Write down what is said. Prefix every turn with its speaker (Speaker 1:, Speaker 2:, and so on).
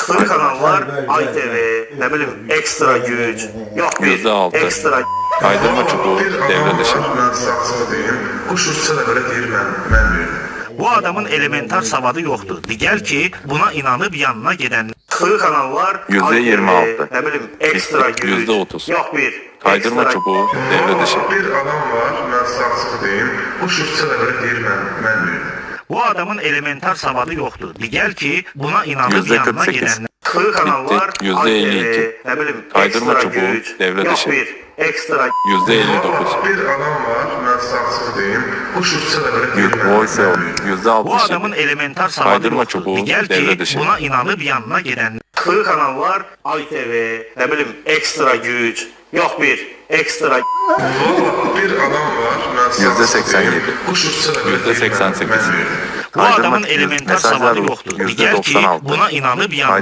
Speaker 1: Xırı kanallar, ITV, ne bileyim, ekstra güc, yok bir,
Speaker 2: %6.
Speaker 1: ekstra
Speaker 2: Kaydırma çubuğu devre dışı.
Speaker 3: Mən sağsığı deyim, quş uçsa da belə deyir mən verdim.
Speaker 1: Bu adamın elementar savadı yoktur. Digər ki, buna inanıp yanına gedenler. Xırı kanallar,
Speaker 2: %26.
Speaker 1: ne bileyim, ekstra güc,
Speaker 2: %30.
Speaker 1: yok bir,
Speaker 2: Kaydırma
Speaker 1: ekstra
Speaker 2: çubuğu devre dışı.
Speaker 3: Bir adam var, mən sağsığı deyim, quş uçsa da belə deyir mən verdim.
Speaker 1: Bu adamın elementar savadı yoktur. Digər ki, buna inanıp yanına
Speaker 2: %48.
Speaker 1: gedenler. Xırı kanallar,
Speaker 2: Bitti. %52.
Speaker 1: ne bileyim,
Speaker 2: Kaydırma
Speaker 1: ekstra
Speaker 2: çubuğu
Speaker 1: güc,
Speaker 2: devre
Speaker 1: yok
Speaker 2: dışı.
Speaker 1: bir, ekstra
Speaker 2: %59.
Speaker 3: Bir adam var, mən sağsığı deyim, quş uçsa da belə deyir mən
Speaker 2: Voice
Speaker 3: verdim.
Speaker 1: Bu adamın
Speaker 2: %67.
Speaker 1: elementar savadı
Speaker 2: Kaydırma
Speaker 1: yoktur.
Speaker 2: çubuğu
Speaker 1: Digər
Speaker 2: devre
Speaker 1: ki,
Speaker 2: dışı.
Speaker 1: buna inanıp yanına gedenler. Xırı kanallar, ITV, ne bileyim, ekstra güc, yok bir, ekstra
Speaker 3: Valla bir adam var, mən sağsığı deyim,
Speaker 2: %87.
Speaker 3: quş uçsa da belə deyir mən
Speaker 2: %88.
Speaker 3: verdim.
Speaker 1: Bu adamın elementar
Speaker 2: mesajlar
Speaker 1: savadı yoktur. Digər ki,
Speaker 2: %96.
Speaker 1: buna inanıp yanına